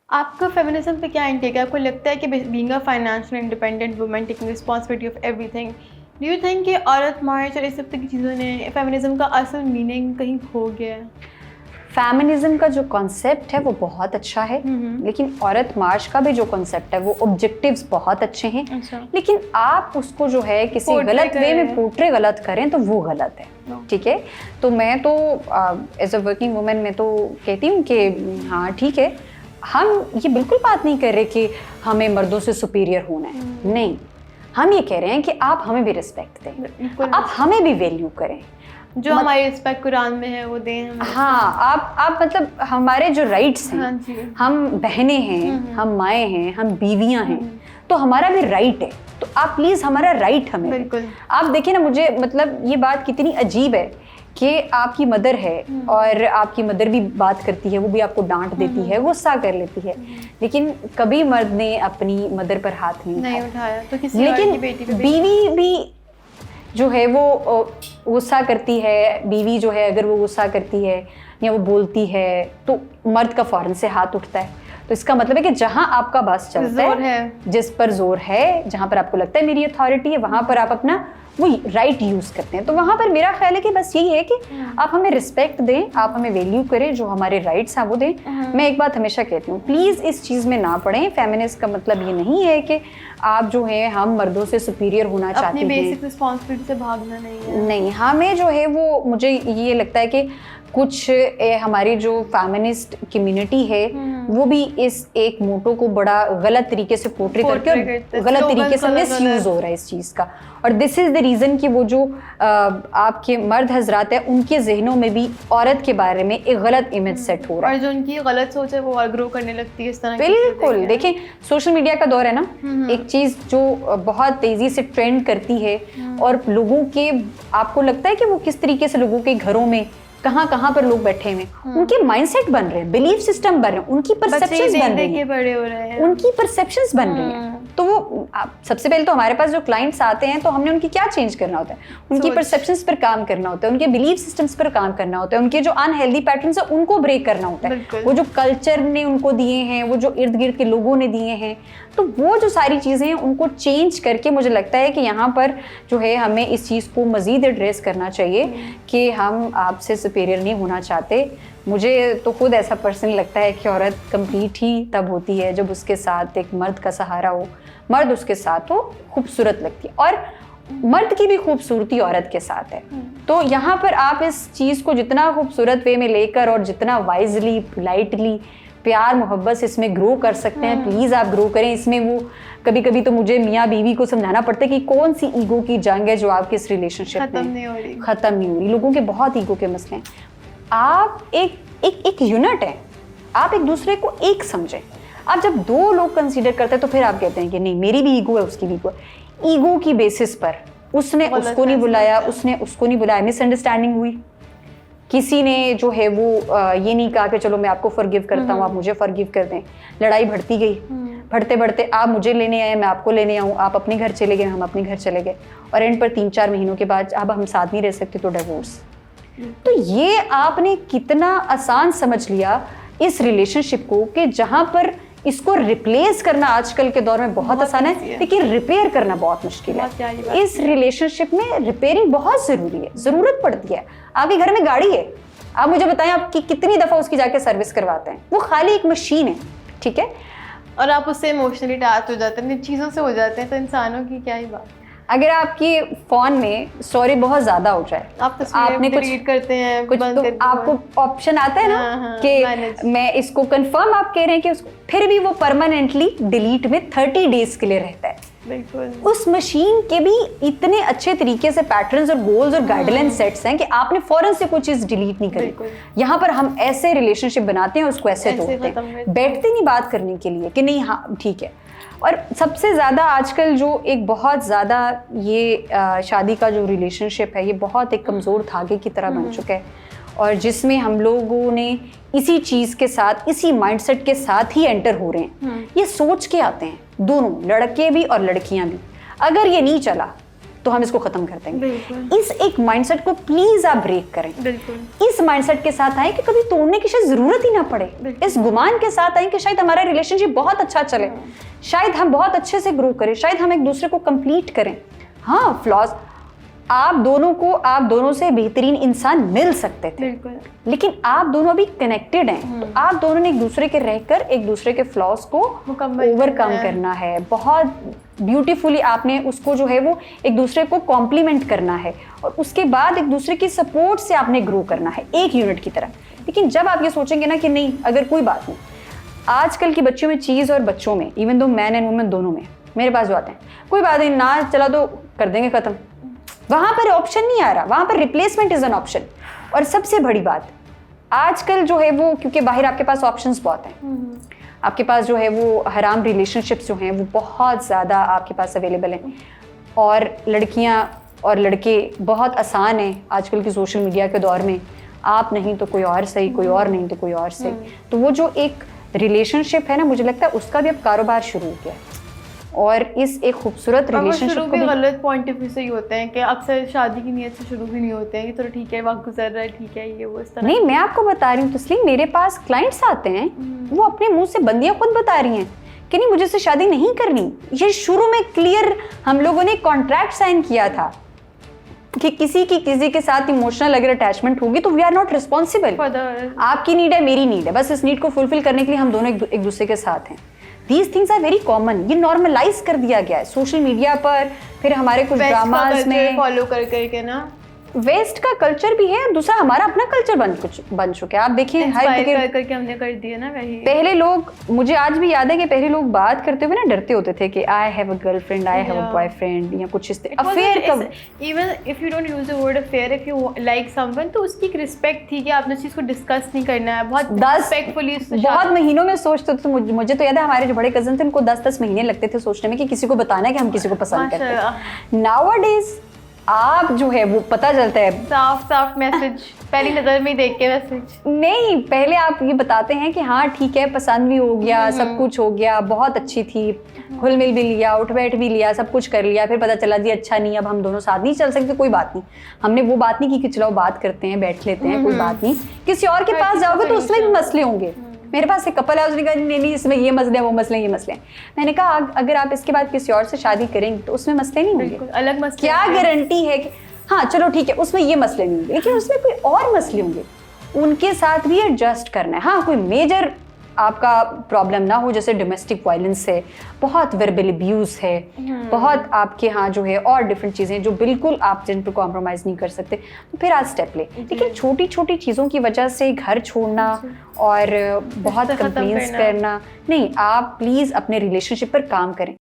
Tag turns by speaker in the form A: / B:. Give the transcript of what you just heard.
A: आपका फेमिनिज्म पे क्या इंटेक है? आपको लगता है कि being a financial independent woman taking responsibility of everything, do you think कि औरत मार्च और इस सब की चीज़ों ने फेमिनिज्म का असल मीनिंग कहीं खो गया है?
B: फेमिनिज्म का जो कॉन्सेप्ट है वो बहुत अच्छा है, लेकिन औरत मार्च का भी जो कॉन्सेप्ट है वो ऑब्जेक्टिव्स बहुत अच्छे हैं।
A: अच्छा।
B: लेकिन आप उसको जो है किसी
A: Portray
B: गलत वे में
A: करें।
B: पोर्ट्रे गलत करें तो वो गलत है। ठीक है, तो मैं तो एज अ वर्किंग वुमेन मैं तो कहती हूँ कि हाँ ठीक है, हम ये बिल्कुल बात नहीं कर रहे कि हमें मर्दों से सुपीरियर होना है, नहीं, हम ये कह रहे हैं कि आप हमें भी रिस्पेक्ट दें, आप हमें भी वैल्यू करें,
A: जो हमारी रिस्पेक्ट कुरान में है वो दें हमें।
B: हाँ, आप मतलब हमारे जो राइट्स हैं,
A: हाँ जी।
B: हम बहनें हैं, हम माएँ हैं, हम बीवियां हैं, तो हमारा भी राइट है, तो आप प्लीज हमारा राइट हमें दें।
A: बिल्कुल।
B: आप देखिए ना, मुझे मतलब ये बात कितनी अजीब है कि आपकी मदर है और आपकी मदर भी बात करती है, वो भी आपको डांट देती है, गुस्सा कर लेती है, लेकिन कभी मर्द ने अपनी मदर पर हाथ नहीं
A: उठाया। तो किसी और
B: लेकिन
A: की बेटी पे
B: बीवी भी जो है वो गुस्सा करती है, बीवी जो है अगर वो गुस्सा करती है या वो बोलती है तो मर्द का फौरन से हाथ उठता है। तो इसका मतलब है कि जहां आपका बस चलता है, जिस पर जोर है, जहां पर आपको लगता है मेरी अथॉरिटी है, वहां पर आप अपना वो राइट यूज करते हैं। तो वहां पर मेरा ख्याल है कि बस यही है कि आप हमें रिस्पेक्ट दें, आप हमें वैल्यू करें, जो हमारे राइट्स हैं वो दें। मैं एक बात हमेशा कहती हूँ, प्लीज इस चीज में ना पड़ें। फेमिनिस्ट का मतलब ये नहीं है कि आप जो है हम मर्दों से सुपीरियर होना चाहते हैं,
A: अपनी बेसिक रिस्पॉन्सिबिलिटी से भागना नहीं है।
B: नहीं, हमें जो है वो, मुझे ये लगता है कि कुछ हमारी जो फेमिनिस्ट कम्युनिटी है वो भी इस एक मोटो को बड़ा गलत तरीके से पोर्ट्रे करके गलत तरीके से मिसयूज हो रहा है इस चीज़ का। और दिस इज़ द रीज़न कि वो जो आपके मर्द हजरात है उनके जहनों में भी औरत के बारे में एक गलत इमेज सेट हो रहा है,
A: और जो उनकी गलत सोच है वो और ग्रो करने लगती है इस तरह।
B: बिल्कुल। देखें, सोशल मीडिया का दौर है ना, एक चीज़ जो बहुत तेज़ी से ट्रेंड करती है और लोगों के, आपको लगता है कि वो किस तरीके से लोगों के घरों में कहाँ पर लोग बैठे हुए, उनके माइंडसेट बन रहे हैं, बिलीफ सिस्टम बन रहे हैं, उनकी परसेप्शंस बन रही हैं,
A: बड़े हो रहे हैं,
B: उनकी परसेप्शंस बन रही हैं। तो वो सबसे पहले तो हमारे पास जो क्लाइंट्स आते हैं तो हमने उनकी क्या चेंज करना होता है, उनकी परसेप्शंस पर काम करना होता है, उनके बिलीफ सिस्टम्स पर काम करना होता है, उनके जो अनहेल्दी पैटर्न्स है उनको ब्रेक करना होता है, वो जो कल्चर ने उनको दिए हैं, वो जो इर्द गिर्द के लोगों ने दिए हैं, तो वो जो सारी चीज़ें हैं उनको चेंज करके मुझे लगता है कि यहाँ पर जो है हमें इस चीज़ को मज़ीद एड्रेस करना चाहिए कि हम आपसे सुपीरियर नहीं होना चाहते। मुझे तो खुद ऐसा पर्सनली लगता है कि औरत कंप्लीट ही तब होती है जब उसके साथ एक मर्द का सहारा हो, मर्द उसके साथ हो, खूबसूरत लगती है, और मर्द की भी खूबसूरती औरत के साथ है। तो यहाँ पर आप इस चीज़ को जितना खूबसूरत वे में लेकर और जितना वाइजली, पोलाइटली, प्यार मोहब्बत से इसमें ग्रो कर सकते हैं, प्लीज़ आप ग्रो करें इसमें। वो कभी कभी तो मुझे मियाँ बीवी को समझाना पड़ता है कि कौन सी ईगो की जंग है जो आपके इस रिलेशनशिप में ख़त्म नहीं हो रही। लोगों के बहुत ईगो के मसले हैं। आप एक यूनिट है, आप एक दूसरे को एक समझें। आप जब दो लोग कंसीडर करते हैं तो फिर आप कहते हैं कि नहीं मेरी भी ईगो है, उसकी भी ईगो है। ईगो की बेसिस पर उसने उसको नहीं बुलाया, उसने उसको नहीं बुलाया, मिसअंडरस्टैंडिंग हुई। किसी ने जो है वो ये नहीं कहा कि चलो मैं आपको फॉरगिव करता हूँ, आप मुझे फॉरगिव कर दें। लड़ाई बढ़ती गई, बढ़ते बढ़ते आप मुझे लेने आए, मैं आपको लेने आऊँ, आप अपने घर चले गए, हम अपने घर चले गए, और एंड पर 3-4 महीनों के बाद अब हम साथ नहीं रह सकते तो डिवोर्स। तो ये आपने कितना आसान समझ लिया इस रिलेशनशिप को कि जहाँ पर इसको रिप्लेस करना आजकल के दौर में बहुत आसान है, लेकिन रिपेयर करना बहुत मुश्किल है। इस रिलेशनशिप में रिपेयरिंग बहुत ज़रूरी है, ज़रूरत पड़ती है। आपके घर में गाड़ी है, आप मुझे बताएं आपकी कितनी दफ़ा उसकी जाके सर्विस करवाते हैं? वो खाली एक मशीन है, ठीक है,
A: और आप उससे इमोशनली अटैच हो जाते हैं, चीज़ों से हो जाते हैं, तो इंसानों की क्या ही बात।
B: अगर आपकी फ़ोन में स्टोरी बहुत ज़्यादा हो जाए,
A: आपने कुछ करते हैं,
B: कुछ तो आपको ऑप्शन आता है ना कि मैं इसको कंफर्म, आप कह रहे हैं कि उसको, फिर भी वो परमानेंटली डिलीट में 30 डेज के लिए रहता है।
A: बिल्कुल।
B: उस मशीन के भी इतने अच्छे तरीके से पैटर्न्स और गोल्स और गाइडलाइन सेट्स हैं कि आपने फौरन से कोई चीज़ डिलीट नहीं करी। यहाँ पर हम ऐसे रिलेशनशिप बनाते हैं, उसको ऐसे तोड़ते हैं, बैठते नहीं बात करने के लिए कि नहीं हाँ ठीक है। और सबसे ज़्यादा आजकल जो एक बहुत ज़्यादा ये शादी का जो रिलेशनशिप है ये बहुत एक कमज़ोर धागे की तरह बन चुका है, और जिसमें हम लोगों ने इसी चीज़ के साथ, इसी माइंडसेट के साथ ही एंटर हो रहे हैं। ये सोच के आते हैं दोनों, लड़के भी और लड़कियां भी। अगर ये नहीं चला तो हम इसको खत्म कर देंगे।
A: बिल्कुल
B: इस एक माइंडसेट को प्लीज आप ब्रेक करें।
A: बिल्कुल
B: इस माइंडसेट के साथ आए कि कभी तोड़ने की शायद जरूरत ही ना पड़े।
A: बिल्कुल।
B: इस गुमान के साथ आए कि शायद हमारा रिलेशनशिप बहुत अच्छा चले, शायद हम बहुत अच्छे से ग्रो करें, शायद हम एक दूसरे को कंप्लीट करें। हाँ, फ्लॉज आप दोनों से बेहतरीन इंसान मिल सकते थे,
A: बिल्कुल,
B: लेकिन आप दोनों अभी कनेक्टेड हैं, तो आप दोनों ने एक दूसरे के रहकर एक दूसरे के फ्लॉज को
A: मुकम्मल
B: ओवरकम करना है। बहुत ब्यूटीफुली आपने उसको जो है वो एक दूसरे को कॉम्प्लीमेंट करना है, और उसके बाद एक दूसरे की सपोर्ट से आपने ग्रो करना है एक यूनिट की तरह। लेकिन जब आप ये सोचेंगे ना कि नहीं, अगर कोई बात नहीं, आजकल की बच्चियों में चीज़ और बच्चों में, even though man and women दोनों में, मेरे पास जो आते हैं, कोई बात नहीं ना चला तो कर देंगे खत्म, वहां पर ऑप्शन नहीं आ रहा, वहां पर रिप्लेसमेंट इज एन ऑप्शन। और सबसे बड़ी बात आजकल जो है वो, क्योंकि बाहर आपके पास ऑप्शंस बहुत हैं, आपके पास जो है वो हराम रिलेशनशिप्स जो हैं वो बहुत ज़्यादा आपके पास अवेलेबल हैं, और लड़कियां और लड़के बहुत आसान हैं आजकल की सोशल मीडिया के दौर में, आप नहीं तो कोई और सही, कोई और नहीं तो कोई और सही। तो वो जो एक रिलेशनशिप है ना, मुझे लगता है उसका भी अब कारोबार शुरू हो गया है, और इस एक खूबसूरत रिलेशनशिप को
A: भी गलत पॉइंट ऑफ व्यू से ही होते हैं कि अक्सर शादी की नीयत से शुरू भी नहीं होते हैं कि चलो ठीक है वक्त गुजर रहा है, ठीक है ये वो इस तरह।
B: नहीं, मैं आपको बता रही हूँ तस्लीम, मेरे पास क्लाइंट्स आते हैं, वो अपने मुंह से बंदियां खुद बता रही हैं कि नहीं मुझे से शादी नहीं करनी। ये शुरू में क्लियर हम लोगों ने कॉन्ट्रैक्ट साइन किया था कि किसी के साथ इमोशनल अगर अटैचमेंट होगी तो वी आर नॉट रिस्पॉन्सिबल। आपकी नीड है, मेरी नीड है, बस इस नीड को फुलफिल करने के लिए हम दोनों एक दूसरे के साथ हैं। These things are very common, ये नॉर्मलाइज कर दिया गया है सोशल मीडिया पर, फिर हमारे कुछ ड्रामास में
A: फॉलो करके ना।
B: वेस्ट का कल्चर भी है, दूसरा हमारा अपना कल्चर बन चुका है। आप देखिए हर
A: करके हमने कर दिया ना वही।
B: पहले लोग, मुझे आज भी याद है कि पहले लोग बात करते हुए ना डरते होते थे कि I have a girlfriend, I have a boyfriend, या कुछ इस अफेयर का।
A: Even if you don't use the word affair, if you like someone, तो उसकी एक रिस्पेक्ट थी कि आपने उस चीज को डिस्कस नहीं करना है, बहुत रिस्पेक्टफुली।
B: बहुत महीनों में सोचते थे। मुझे तो याद है हमारे जो बड़े कजन थे उनको 10-10 महीने लगते थे सोचने में कि किसी को बताना है कि हम किसी को पसंद करते हैं। नाउअडेज आप जो है वो पता चलता है,
A: साफ मैसेज, पहली नजर में ही देख के मैसेज
B: नहीं, पहले आप ये बताते हैं कि हाँ ठीक है, पसंद भी हो गया, सब कुछ हो गया, बहुत अच्छी थी, घुल मिल भी लिया, उठ बैठ भी लिया, सब कुछ कर लिया, फिर पता चला जी अच्छा नहीं, अब हम दोनों साथ नहीं चल सकते, कोई बात नहीं। हमने वो बात नहीं की कि चलो बात करते हैं, बैठ लेते हैं, कोई बात नहीं। किसी और के पास जाओगे तो उसमें भी मसले होंगे। मेरे पास एक कपल है, उसने कहा नहीं इसमें ये मसले हैं, वो मसले हैं, ये मसले हैं। मैंने कहा अगर आप इसके बाद किसी और से शादी करेंगे तो उसमें मसले नहीं होंगे,
A: अलग मसले।
B: क्या गारंटी है कि हाँ चलो ठीक है उसमें ये मसले नहीं होंगे, लेकिन उसमें कोई और मसले होंगे, उनके साथ भी एडजस्ट करना है। हाँ, कोई मेजर आपका प्रॉब्लम ना हो, जैसे डोमेस्टिक वायलेंस है, बहुत वर्बल अब्यूज़ है, बहुत आपके यहाँ जो है और डिफरेंट चीज़ें जो बिल्कुल आप जिन पर कॉम्प्रोमाइज़ नहीं कर सकते, तो फिर आज स्टेप ले। लेकिन छोटी छोटी चीज़ों की वजह से घर छोड़ना और बहुत कंप्लेंट्स करना नहीं, आप प्लीज़ अपने रिलेशनशिप पर काम करें।